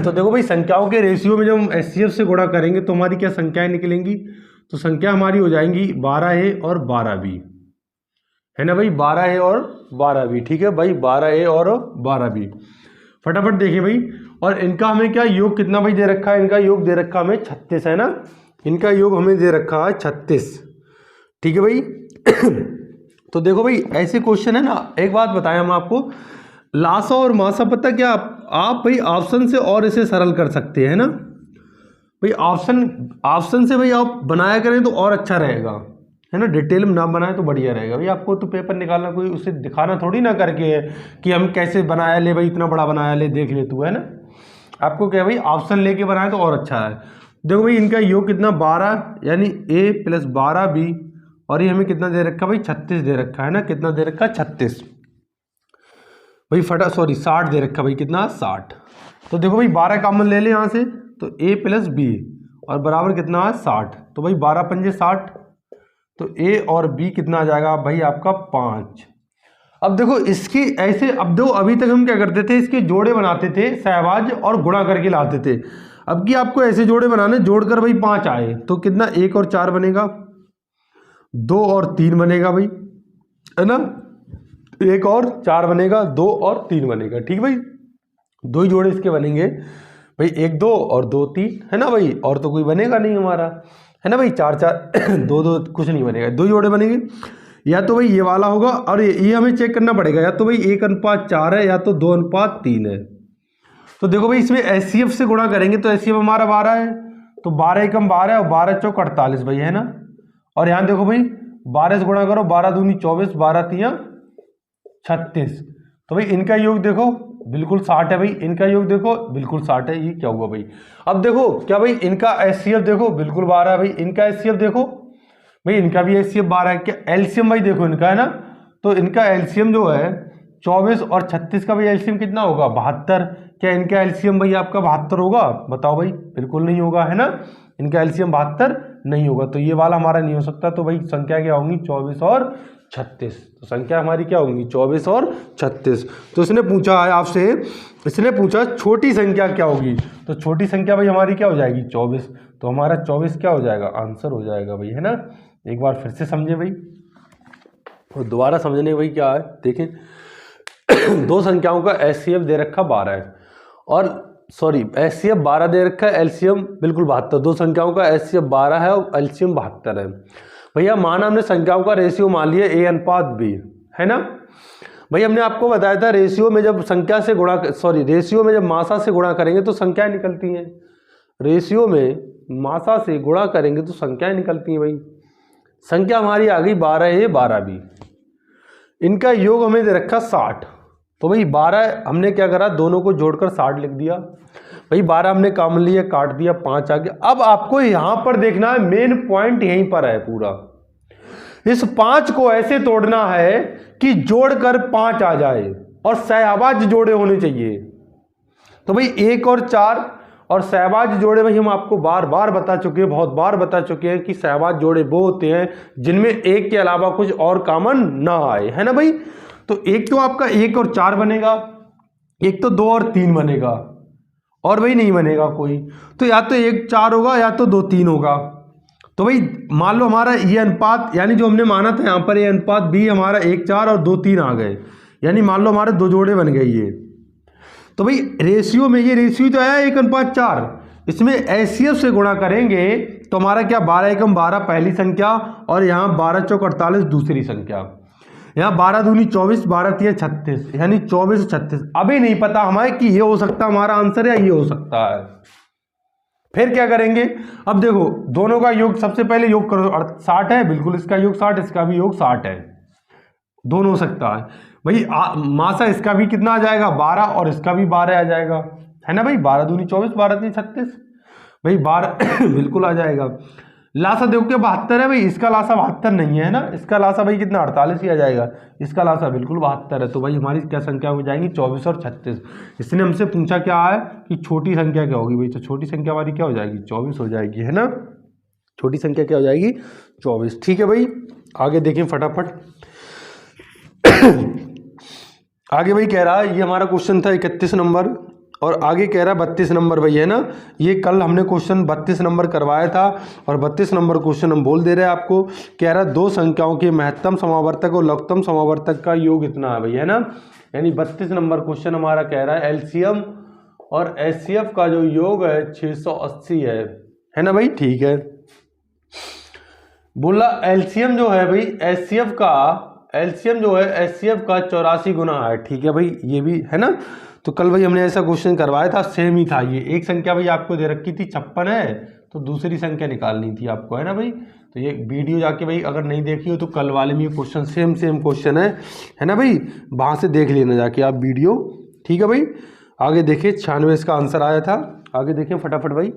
Speaker 1: तो देखो भाई संख्याओं के रेशियो में जब हम एचसीएफ से गुणा करेंगे तो हमारी क्या संख्याएं निकलेंगी? तो संख्या हमारी हो जाएंगी 12A और 12B, है ना भाई, 12A और 12B, ठीक है भाई, 12A और 12B। फटाफट देखिए भाई, और इनका हमें क्या योग कितना भाई दे रखा है? इनका योग दे रखा हमें 36, है ना, इनका योग हमें दे रखा है 36, ठीक है भाई। तो देखो भाई ऐसे क्वेश्चन है ना, एक बात बताएं हम आपको, लासा और मासा पता क्या आप भाई ऑप्शन से और इसे सरल कर सकते हैं ना भाई, ऑप्शन से भाई आप बनाया करें तो और अच्छा रहेगा, है ना। डिटेल में ना बनाए तो बढ़िया रहेगा भाई। आपको तो पेपर निकालना कोई उसे दिखाना थोड़ी ना करके है कि हम कैसे बनाया, ले भाई इतना बड़ा बनाया, ले देख ले तू, है ना। आपको क्या भाई ऑप्शन लेके बनाए तो और अच्छा है। देखो भाई इनका योग कितना 12, यानी a + 12b, और ये हमें कितना दे रखा भाई 36 दे रखा है ना, कितना दे रखा 36 भाई 60 दे रखा भाई, कितना 60। तो देखो भाई 12 कॉमन ले ले यहाँ से, तो a + b और बराबर कितना है 60, तो भाई 12 पंजे 60, तो a और b कितना आ जाएगा भाई आपका 5। अब देखो इसकी ऐसे, अब देखो अभी तक हम क्या करते थे, इसके जोड़े बनाते थे सहवाज और गुणा करके लाते थे। अब की आपको ऐसे जोड़े बनाने, जोड़कर भाई 5 आए तो कितना 1 और 4 बनेगा, 2 और 3 बनेगा भाई, है ना। 1 और 4 बनेगा, 2 और 3 बनेगा, ठीक भाई। दो ही जोड़े इसके बनेंगे भाई, 1 2 और 2 3, है ना भाई, और तो कोई बनेगा नहीं हमारा, है ना भाई। 4 4 2 2 कुछ नहीं बनेगा, दो ही जोड़े बनेंगे। या तो भाई ये वाला होगा, और ये हमें चेक करना पड़ेगा, या तो भाई 1:4 है, या तो 2:3 है। तो देखो भाई इसमें HCF से गुणा करेंगे तो HCF हमारा 12 है, तो 12 एकम 12 और 12 चौक 48 भाई, है ना। और यहाँ देखो भाई 12 से गुणा करो, 12 दूनी 24, 12 तिया 36, तो भाई इनका योग देखो बिल्कुल 60 है भाई, इनका योग देखो बिल्कुल 60 है। ये क्या हुआ भाई, अब देखो क्या भाई इनका HCF देखो बिल्कुल 12 है भाई, इनका HCF देखो भाई, इनका भी HCF 12 है। क्या एलसीएम भाई देखो इनका, है ना, तो इनका एलसीएम जो है 24 और 36 का भाई एलसीएम कितना होगा 72। क्या इनका एलसीएम भाई आपका 72 होगा, बताओ भाई, बिल्कुल नहीं होगा, है ना। इनका एलसीएम 72 नहीं होगा, तो ये वाला हमारा नहीं हो सकता। तो भाई संख्या क्या होंगी 24 और 36, तो संख्या हमारी क्या होंगी 24 और 36। तो इसने पूछा है आपसे, इसने पूछा छोटी संख्या क्या होगी, तो छोटी संख्या भाई हमारी क्या हो जाएगी 24, तो हमारा 24 क्या हो जाएगा आंसर हो जाएगा भाई, है ना। एक बार फिर से समझे भाई, और दोबारा समझने भाई क्या है देखें। दो संख्याओं का HCF दे रखा 12 है, और सॉरी HCF 12 दे रखा है, एलसीएम बिल्कुल 72। दो संख्याओं का HCF 12 है और एलसीएम 72 है। भैया माना हमने संख्याओं का रेशियो मान लिया A/B, है ना भाई। हमने आपको बताया था रेशियो में जब संख्या से गुणा, सॉरी रेशियो में जब मासा से गुणा करेंगे तो संख्याएं निकलती हैं, रेशियो में मासा से गुणा करेंगे तो संख्याएं निकलती हैं भाई। संख्या हमारी आ गई 12A 12B, इनका योग हमें दे रखा 60, तो भाई 12 हमने क्या करा दोनों को जोड़कर 60 लिख दिया भाई। 12 हमने कॉमन लिया, काट दिया, 5 आ गया। अब आपको यहां पर देखना है, मेन पॉइंट यहीं पर है पूरा। इस 5 को ऐसे तोड़ना है कि जोड़कर 5 आ जाए, और सहवाज जोड़े होने चाहिए। तो भाई 1 और 4 और सहवाज जोड़े भाई हम आपको बार बार बता चुके हैं, बहुत बार बता चुके हैं कि सहवाज जोड़े वो होते हैं जिनमें एक के अलावा कुछ और कॉमन ना आए, है ना भाई। तो एक तो आपका 1 और 4 बनेगा, एक तो 2 और 3 बनेगा, और भाई नहीं बनेगा कोई। तो या तो 1 4 होगा, या तो 2 3 होगा। तो भाई मान लो हमारा ये अनुपात, यानी जो हमने माना था यहाँ पर ये अनुपात भी हमारा 1 4 और 2 3 आ गए, यानी मान लो हमारे दो जोड़े बन गए ये। तो भाई रेशियो में ये रेशियो तो आया 1:4, इसमें HCF से गुणा करेंगे तो हमारा क्या 12 एकम 12 पहली संख्या, और यहाँ 12 चौक 48 दूसरी संख्या। यहाँ 12 दूनी 24, 12 तिया 36, यानी 24 36। अभी नहीं पता हमारे कि ये हो सकता हमारा आंसर या ये हो सकता है। फिर क्या करेंगे, अब देखो दोनों का योग सबसे पहले योग करो, 60 है बिल्कुल, इसका योग 60, इसका भी योग 60 है, दोनों हो सकता है भाई। मासा इसका भी कितना आ जाएगा 12, और इसका भी 12 आ जाएगा, है ना भाई। 12 दूनी 24, 12 तिया 36 भाई 12 बिल्कुल आ जाएगा। लासा देखो क्या 72 है भाई, इसका लासा 72 नहीं है ना, इसका लासा भाई कितना 48 ही आ जाएगा, इसका लासा बिल्कुल 72 है। तो भाई हमारी क्या संख्या हो जाएंगी 24 और 36। इसने हमसे पूछा क्या है कि छोटी संख्या क्या होगी भाई, तो छोटी संख्या हमारी क्या हो जाएगी 24 हो जाएगी, है ना। छोटी संख्या क्या हो जाएगी 24, ठीक है भाई। आगे देखें फटाफट। आगे भाई कह रहा है, ये हमारा क्वेश्चन था 31 नंबर, और आगे कह रहा है 32 नंबर भाई, है ना। ये कल हमने क्वेश्चन 32 नंबर करवाया था, और 32 नंबर क्वेश्चन हम बोल दे रहे हैं आपको। कह रहा है दो संख्याओं के महत्तम समावर्तक और लघुत्तम समावर्तक का योग इतना है भाई, है ना। यानी 32 नंबर क्वेश्चन हमारा कह रहा है एलसीएम और HCF का जो योग है 680 है ना भाई, ठीक है। बोला एलसीएम जो है भाई HCF का एलसीएम जो है एचसीएफ का 84 गुना है। ठीक है भाई, ये भी है ना। तो कल भाई हमने ऐसा क्वेश्चन करवाया था, सेम ही था ये। एक संख्या भाई आपको दे रखी थी 56 है, तो दूसरी संख्या निकालनी थी आपको, है ना भाई। तो ये वीडियो जाके भाई अगर नहीं देखी हो तो कल वाले में ये क्वेश्चन सेम क्वेश्चन है ना भाई, वहाँ से देख लेना जाके आप वीडियो। ठीक है भाई, आगे देखिए 96 इसका आंसर आया था। आगे देखिए फटाफट भाई।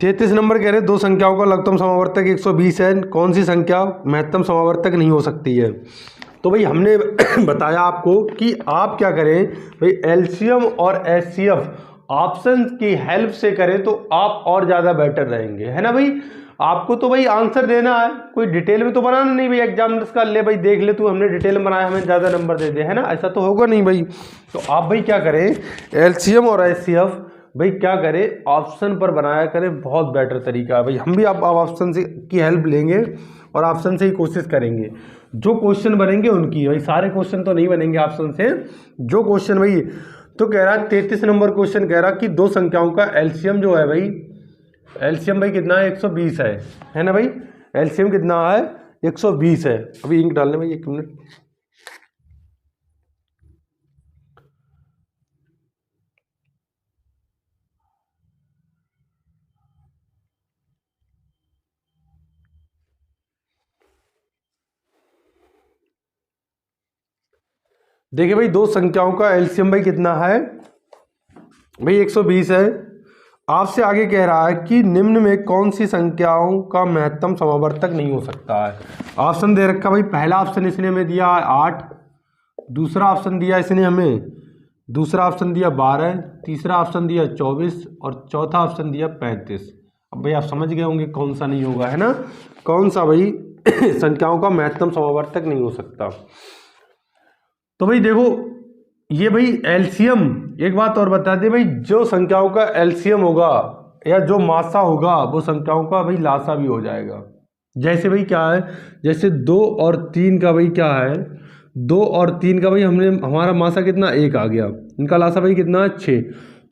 Speaker 1: 33 नंबर कह रहे दो संख्याओं का लघुत्तम समावर्तक 120 है, कौन सी संख्या महत्तम समावर्तक नहीं हो सकती है। तो भाई हमने बताया आपको कि आप क्या करें भाई, एलसीएम और एचसीएफ ऑप्शन की हेल्प से करें तो आप और ज़्यादा बेटर रहेंगे, है ना भाई। आपको तो भाई आंसर देना है, कोई डिटेल में तो बनाना नहीं भाई एग्जामिनर्स का, ले भाई देख ले तू हमने डिटेल में बनाया, हमें ज़्यादा नंबर दे दे, है ना, ऐसा तो होगा नहीं भाई। तो आप भाई क्या करें, एलसीएम और एचसीएफ भाई क्या करें, ऑप्शन पर बनाया करें, बहुत बेटर तरीका है भाई। हम भी आप ऑप्शन से की हेल्प लेंगे और ऑप्शन से ही कोशिश करेंगे। जो क्वेश्चन बनेंगे उनकी भाई, सारे क्वेश्चन तो नहीं बनेंगे ऑप्शन से, जो क्वेश्चन भाई। तो कह रहा है 33 नंबर क्वेश्चन कह रहा कि दो संख्याओं का एलसीएम जो है भाई, एलसीएम भाई कितना है 120 है ना भाई। एलसीएम कितना है 120 है। अभी इंक डालने भाई 1 मिनट। देखिए भाई दो संख्याओं का एलसीएम भाई कितना है भाई 120 है। आपसे आगे कह रहा है कि निम्न में कौन सी संख्याओं का महत्तम समावर्तक नहीं हो सकता है। ऑप्शन दे रखा भाई, पहला ऑप्शन इसने हमें दिया 8, दूसरा ऑप्शन दिया इसने हमें, दूसरा ऑप्शन दिया 12, तीसरा ऑप्शन दिया 24 और चौथा ऑप्शन दिया 35। अब भाई आप समझ गए होंगे कौन सा नहीं होगा, है ना, कौन सा भाई संख्याओं का महत्तम समावर्तक नहीं हो सकता। तो भाई देखो ये भाई एलसीएम, एक बात और बता दें भाई, जो संख्याओं का एलसीएम होगा या जो मासा होगा वो संख्याओं का भाई लासा भी हो जाएगा। जैसे भाई क्या है, जैसे 2 और 3 का भाई क्या है, 2 और 3 का भाई हमने हमारा मासा कितना 1 आ गया, इनका लासा भाई कितना 6।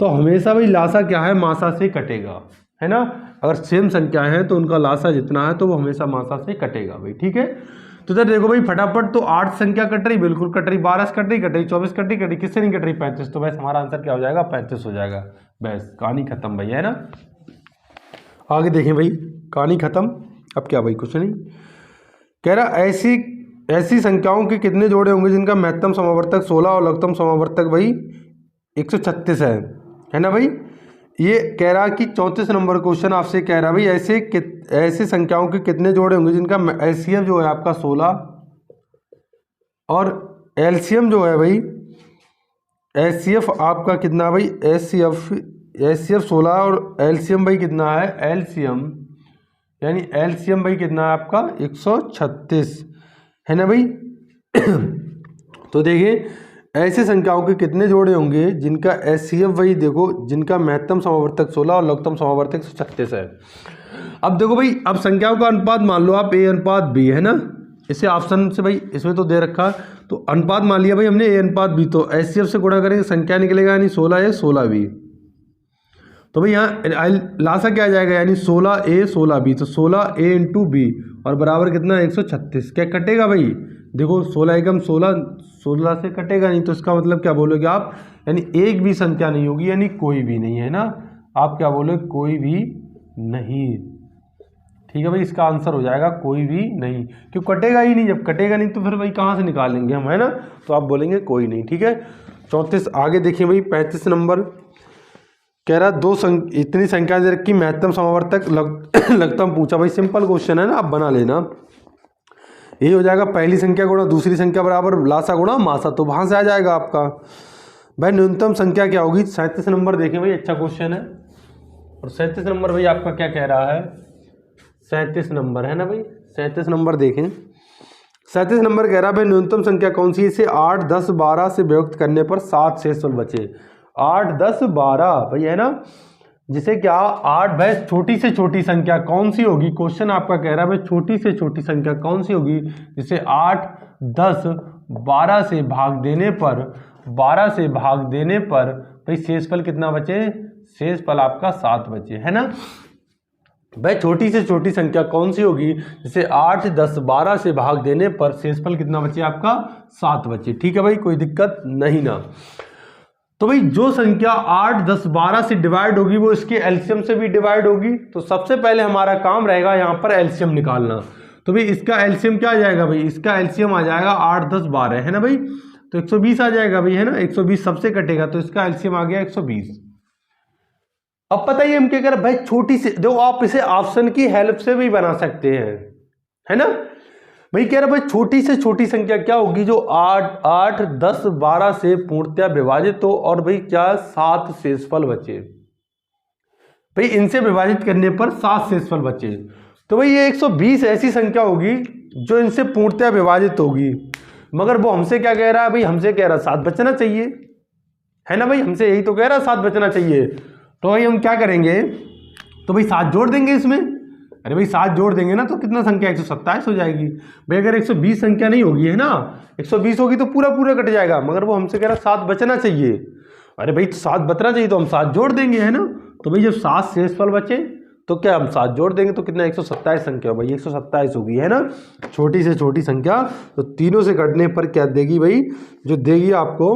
Speaker 1: तो हमेशा भाई लासा क्या है, मासा से कटेगा, है ना। अगर सेम संख्याएं हैं तो उनका लासा जितना है तो वो हमेशा मासा से कटेगा भाई। ठीक है, तो इधर देखो भाई फटाफट, तो 8 संख्या कट रही, बिल्कुल कट रही, 12 से कट रही, 24 कट रही, किससे नहीं कट रही, 35। तो बस हमारा आंसर क्या हो जाएगा, 35 हो जाएगा। बस कहानी खत्म भाई, है ना। आगे देखें भाई, कहानी खत्म। अब क्या भाई, कुछ नहीं कह रहा, ऐसी संख्याओं के कितने जोड़े होंगे जिनका महत्तम समावर्तक 16 और लघुत्तम समावर्तक भाई 136 है ना भाई। ये कह रहा कि 34 नंबर क्वेश्चन आपसे कह रहा भाई, ऐसे संख्याओं के कितने जोड़े होंगे जिनका एचसीएफ जो है आपका 16 और एलसीएम जो है भाई, एचसीएफ आपका कितना भाई, एचसीएफ 16 और एलसीएम भाई कितना है, एलसीएम यानी एलसीएम भाई कितना है आपका 136, है ना भाई। तो देखिए ऐसे संख्याओं के कितने जोड़े होंगे जिनका एचसीएफ भाई देखो, जिनका महत्तम समावर्तक 16 और लघुत्तम समावर्तक 136 है। अब देखो भाई, अब संख्याओं का अनुपात मान लो आप A/B, है ना। इसे ऑप्शन से भाई इसमें तो दे रखा, तो अनुपात मान लिया भाई हमने A/B, तो एचसीएफ से गुणा करेंगे संख्या निकलेगा यानी 16A 16B। तो भाई यहाँ लासा क्या आ जाएगा, यानी 16A 16B, तो 16A × B और बराबर कितना 136। क्या कटेगा भाई, देखो 16 एकम 16 से कटेगा नहीं, तो इसका मतलब क्या बोलोगे आप, यानी एक भी संख्या नहीं होगी, यानी कोई भी नहीं, है ना। आप क्या बोलोगे, कोई भी नहीं। ठीक है भाई, इसका आंसर हो जाएगा कोई भी नहीं, क्यों कटेगा ही नहीं। जब कटेगा नहीं तो फिर भाई कहाँ से निकालेंगे हम, है ना। तो आप बोलेंगे कोई नहीं। ठीक है, 34 आगे देखिए भाई, 35 नंबर कह रहा इतनी संख्या दे रखी, महत्तम समावर्तक लघुत्तम पूछा भाई। सिंपल क्वेश्चन है ना, आप बना लेना। ये हो जाएगा पहली संख्या गुणा दूसरी संख्या बराबर लासा गुणा मासा, तो वहाँ से आ जाएगा आपका भाई। न्यूनतम संख्या क्या होगी, 37 नंबर देखें भाई, अच्छा क्वेश्चन है। और 37 नंबर भाई आपका क्या कह रहा है, 37 नंबर है ना भाई। 37 नंबर देखें, 37 नंबर कह रहा है भाई न्यूनतम संख्या कौन सी, इसे 8, 10, 12 से विभक्त करने पर 7 शेष बचे। 8, 10, 12 भाई, है ना। जिसे क्या 8 भाई छोटी से छोटी संख्या कौन सी होगी, क्वेश्चन आपका कह रहा है भाई छोटी से छोटी संख्या कौन सी होगी, जिसे 8, 10, 12 से भाग देने पर भाई शेषफल कितना बचे, शेषफल आपका 7 बचे, है ना। भाई छोटी से छोटी संख्या कौन सी होगी, जैसे 8, 10, 12 से भाग देने पर शेषफल कितना बचे आपका 7 बचे, ठीक है भाई, कोई दिक्कत नहीं ना। तो भाई जो संख्या 8, 10, 12 से डिवाइड होगी वो इसके एलसीएम से भी डिवाइड होगी। तो सबसे पहले हमारा काम रहेगा यहाँ पर एलसीएम निकालना। तो भाई इसका एलसीएम क्या आ जाएगा भाई, इसका एलसीएम आ जाएगा 8, 10, 12, है ना भाई, तो 120 आ जाएगा भाई, है ना, 120 सबसे कटेगा तो इसका एलसीएम आ गया 120। अब पता ही हम क्या करें भाई, छोटी से देखो, आप इसे ऑप्शन की हेल्प से भी बना सकते हैं, है ना। भाई कह रहा भाई छोटी से छोटी संख्या क्या होगी जो 8, 10, 12 से पूर्णतया विभाजित हो और भाई क्या 7 शेषफल बचे। भाई इनसे विभाजित करने पर 7 शेषफल बचे, तो भाई ये 120 ऐसी संख्या होगी जो इनसे पूर्णतया विभाजित होगी। मगर वो हमसे क्या कह रहा है भाई, हमसे कह रहा है 7 बचना चाहिए, है ना भाई, हमसे यही तो कह रहा है 7 बचना चाहिए। तो भाई हम क्या करेंगे, तो भाई 7 जोड़ देंगे इसमें। अरे भाई 7 जोड़ देंगे ना तो कितना संख्या 127 हो जाएगी। भाई अगर 120 संख्या नहीं होगी, है ना, 120 होगी तो पूरा पूरा कट जाएगा, मगर वो हमसे कह रहा है 7 बचना चाहिए। अरे भाई 7 बचना चाहिए तो हम 7 जोड़ देंगे, है ना। तो भाई जब 7 शेषफल बचे तो क्या हम 7 जोड़ देंगे तो कितना 127 संख्या, भाई 127 होगी, है ना, छोटी से छोटी संख्या। तो तीनों से कटने पर क्या देगी भाई, जो देगी आपको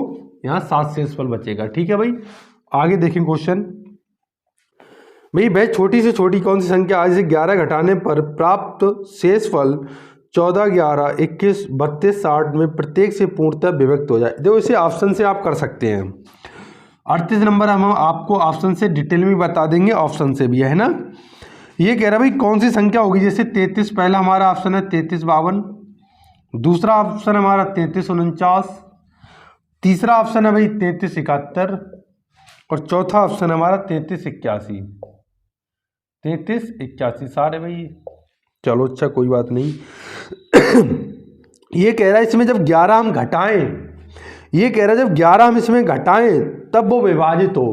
Speaker 1: यहाँ 7 शेषफल बचेगा, ठीक है भाई। आगे देखें क्वेश्चन। भाई छोटी से छोटी कौन सी संख्या आज से 11 घटाने पर प्राप्त शेषफल 14, 11, 21, 32, 60 में प्रत्येक से पूर्णतः विभक्त हो जाए। देखो इसे ऑप्शन से आप कर सकते हैं। 38 नंबर हम आपको ऑप्शन से डिटेल में बता देंगे, ऑप्शन से भी, है ना। ये कह रहा भाई कौन सी संख्या होगी, जैसे 33 पहला हमारा ऑप्शन है 33, 52, दूसरा ऑप्शन हमारा 33, 49, तीसरा ऑप्शन है भाई 33, 71 और चौथा ऑप्शन हमारा 33, 81। 33, 81 सारे भाई, चलो अच्छा कोई बात नहीं। ये कह रहा है इसमें जब 11 हम घटाएं, ये कह रहा है जब 11 हम इसमें घटाएं तब वो विभाजित हो,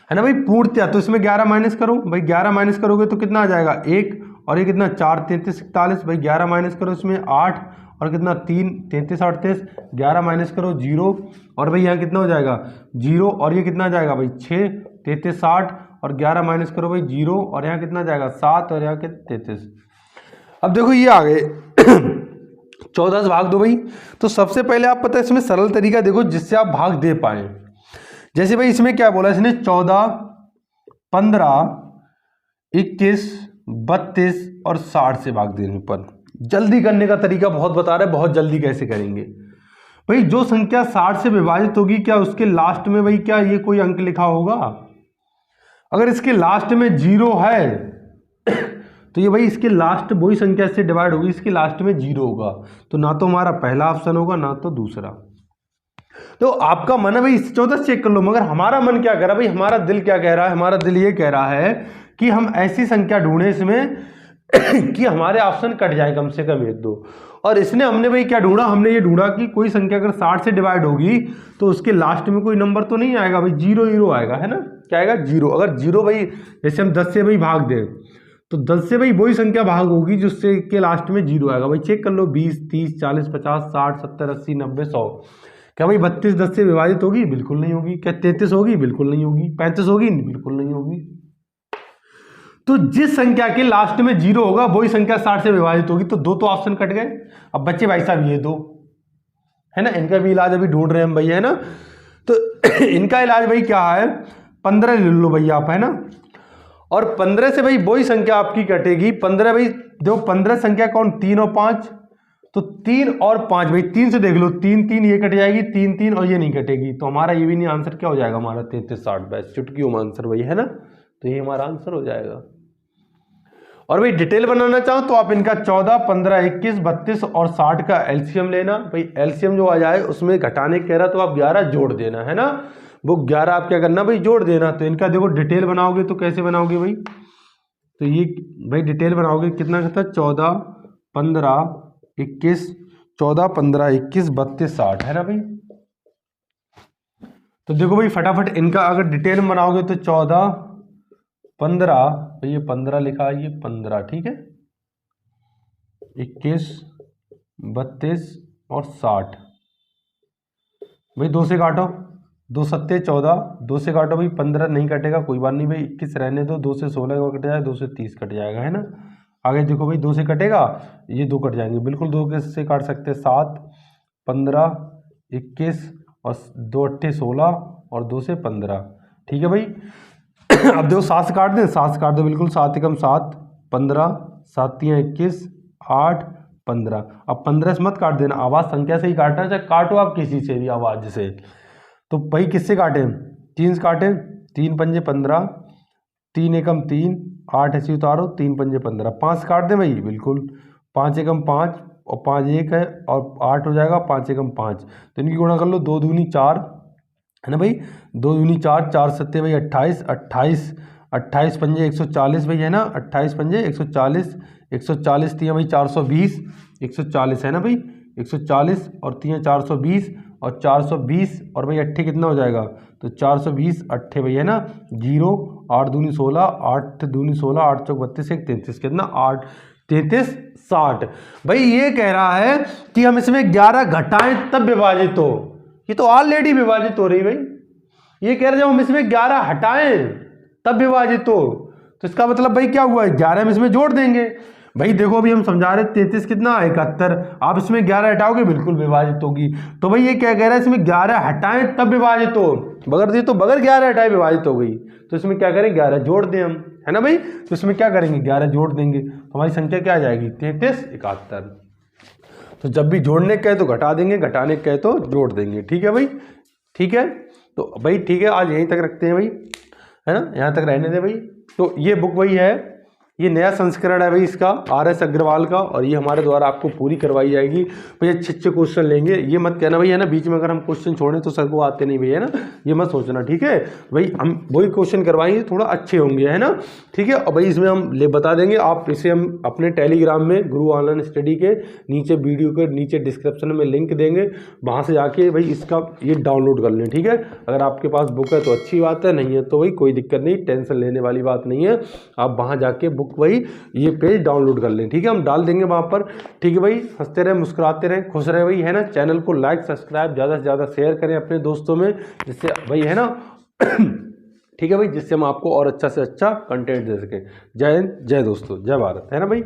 Speaker 1: है ना भाई, पूर्णतया। तो इसमें 11 माइनस करो, भाई 11 माइनस करोगे तो कितना आ जाएगा 1 और ये कितना 4, 33, 41, भाई 11 माइनस करो इसमें 8 और कितना 3, 33, 38, 11 माइनस करो 0 और भाई यहाँ कितना हो जाएगा 0 और ये कितना आ जाएगा भाई 6, 33, 60 और 11 माइनस करो भाई 0 और यहाँ कितना जाएगा 7 और यहाँ के 33। अब देखो ये आ गए 14 से भाग दो भाई। तो सबसे पहले आप पता है इसमें सरल तरीका देखो जिससे आप भाग दे पाए। जैसे भाई इसमें क्या बोला इसने 14, 15, 21, 32 और 60 से भाग देने पर। जल्दी करने का तरीका बहुत बता रहा है, बहुत जल्दी कैसे करेंगे भाई। जो संख्या 60 से विभाजित होगी क्या उसके लास्ट में भाई क्या ये कोई अंक लिखा होगा। अगर इसके लास्ट में 0 है तो ये भाई इसके लास्ट वही संख्या से डिवाइड होगी, इसके लास्ट में 0 होगा, तो ना तो हमारा पहला ऑप्शन होगा ना तो दूसरा। तो आपका मन है भाई इस 14 चेक कर लो, मगर हमारा मन क्या कह रहा है भाई, हमारा दिल क्या कह रहा है, हमारा दिल ये कह रहा है कि हम ऐसी संख्या ढूंढे इसमें कि हमारे ऑप्शन कट जाए कम से कम 1, 2। और इसने हमने भाई क्या ढूंढा, हमने ये ढूंढा कि कोई संख्या अगर 60 से डिवाइड होगी तो उसके लास्ट में कोई नंबर तो नहीं आएगा भाई, 0, 0 आएगा, है ना, क्या आएगा 0। अगर 0 भाई जैसे हम 10 से भाई भाग दें तो 10 से भाई वही संख्या भाग होगी जिससे के लास्ट में 0 आएगा। भाई चेक कर लो 20, 30, 40, 50, 60, 70, 80, 90, 100। क्या भाई 32 10 से विभाजित होगी, बिल्कुल नहीं होगी। क्या 33 होगी, बिल्कुल नहीं होगी। 35 होगी, बिल्कुल नहीं होगी। तो जिस संख्या के लास्ट में 0 होगा वही संख्या 60 से विभाजित होगी। तो दो तो ऑप्शन कट गए। अब बच्चे भाई साहब ये दो, है ना, इनका भी इलाज अभी ढूंढ रहे हैं हम भैया, है ना। तो इनका इलाज भाई क्या है, 15 ले लो भैया आप, है ना। और 15 से भाई वही संख्या आपकी कटेगी। 15 भाई देखो 15 संख्या कौन, 3 और 5, तो 3 और 5 भाई 3 से देख लो, 3 3 ये कट जाएगी, 3 3 और ये नहीं कटेगी। तो हमारा ये भी नहीं, आंसर क्या हो जाएगा हमारा 33 60 बस चुटकियों में आंसर भाई, है ना। तो ये हमारा आंसर हो जाएगा। और भाई डिटेल बनाना चाहो तो आप इनका 14, 15, 21, 32 और 60 का एलसीएम लेना। भाई एलसीएम जो आ जाए उसमें घटाने कह रहा तो आप 11 जोड़ देना, है ना। वो 11 आप क्या करना भाई, जोड़ देना। तो इनका देखो डिटेल बनाओगे तो कैसे बनाओगे भाई, तो ये भाई डिटेल बनाओगे कितना कहता है 14, 15, 21, 14, 15, 21, 32, 60, है ना भाई। तो देखो भाई फटाफट इनका अगर डिटेल में बनाओगे तो 14, 15, तो ये 15 लिखा है, ये 15 ठीक है, 21, 32 और 60 भाई 2 से काटो 2 सत्ते 14, 2 से काटो भाई 15 नहीं कटेगा, कोई बात नहीं भाई 21 रहने दो, 2 से 16 कट जाएगा, 2 से 30 कट जाएगा, है ना। आगे देखो भाई 2 से कटेगा, ये 2 कट जाएंगे, बिल्कुल 2 से काट सकते हैं, 7, 15, 21 और 2 अट्ठे 16 और 2 से 15, ठीक है भाई। अब देखो 7 से काट दें, 7 से काट दो, बिल्कुल 7 एकम 7, 15, 7 तियां 21, 8, 15। अब 15 से मत काट देना, आवाज़ संख्या से ही काटना, चाहे काटो आप किसी से भी आवाज़ से। तो भाई किससे काटें, 3 से काटें, 3 पंजे 15, 3 एकम 3, 8 ऐसे उतारो, 3 पंजे 15, 5 से काट दें भाई, बिल्कुल 5 एकम 5 और 5 1 है और 8 हो जाएगा, 5 एकम 5, तो इनकी गुणा कर लो, 2 दूनी 4, है ना भाई, 2 दूनी 4, 4 सत्ते भाई 28, 28, 28 पंजे 140 भाई, है ना, 28 पंजे 140, 140 तियां भाई 420, 140 है ना भाई, 140 और तियां 420 और 420 और भाई अट्ठे कितना हो जाएगा, तो 420 अट्ठे भाई, है ना, 0, 8 दूनी 16, 8 दूनी 16, 8 चौक 32, 1 33, कितना 8 33 60। भाई ये कह रहा है कि हम इसमें 11 घटाएं तब विभाजित हो, ये तो ऑलरेडी विभाजित हो रही भाई, ये कह रहे जब हम इसमें 11 हटाएं तब विभाजित हो, तो इसका मतलब भाई क्या हुआ, 11 हम इसमें जोड़ देंगे। भाई देखो अभी हम समझा रहे 33 कितना 71, आप इसमें 11 हटाओगे बिल्कुल विभाजित होगी। तो भाई ये क्या कह रहा है, इसमें 11 हटाएं तब विभाजित हो, बगैर दिए तो बगैर 11 हटाए विभाजित हो गई, तो इसमें क्या करें 11 जोड़ दें हम, है ना भाई, तो इसमें क्या करेंगे 11 जोड़ देंगे, हमारी संख्या क्या आ जाएगी 33 71। तो जब भी जोड़ने कहे तो घटा देंगे, घटाने कहे तो जोड़ देंगे, ठीक है भाई, ठीक है। तो भाई ठीक है, आज यहीं तक रखते हैं भाई, है ना, यहाँ तक रहने दें भाई। तो ये बुक वही है, ये नया संस्करण है भाई इसका, RS अग्रवाल का, और ये हमारे द्वारा आपको पूरी करवाई जाएगी भाई। अच्छे अच्छे क्वेश्चन लेंगे, ये मत कहना भाई, है ना, बीच में अगर हम क्वेश्चन छोड़ें तो सर को आते नहीं भाई, है ना, ये मत सोचना, ठीक है भाई, हम वही क्वेश्चन करवाएंगे थोड़ा अच्छे होंगे, है ना, ठीक है। और भाई इसमें हम बता देंगे, आप इसे हम अपने टेलीग्राम में गुरु ऑनलाइन स्टडी के नीचे वीडियो के नीचे डिस्क्रिप्शन में लिंक देंगे, वहाँ से जाके भाई इसका ये डाउनलोड कर लें, ठीक है। अगर आपके पास बुक है तो अच्छी बात है, नहीं है तो भाई कोई दिक्कत नहीं, टेंशन लेने वाली बात नहीं है, आप वहाँ जाके बुक वही ये पेज डाउनलोड कर लें, ठीक है, हम डाल देंगे वहाँ पर, ठीक है भाई। हंसते रहें, मुस्कुराते रहें, खुश रहें भाई, है ना। चैनल को लाइक सब्सक्राइब ज़्यादा से ज़्यादा शेयर करें अपने दोस्तों में, जिससे भाई, है ना, ठीक है भाई, जिससे हम आपको और अच्छा से अच्छा कंटेंट दे सकें। जय हिंद, जय दोस्तों, जय भारत, है ना भाई।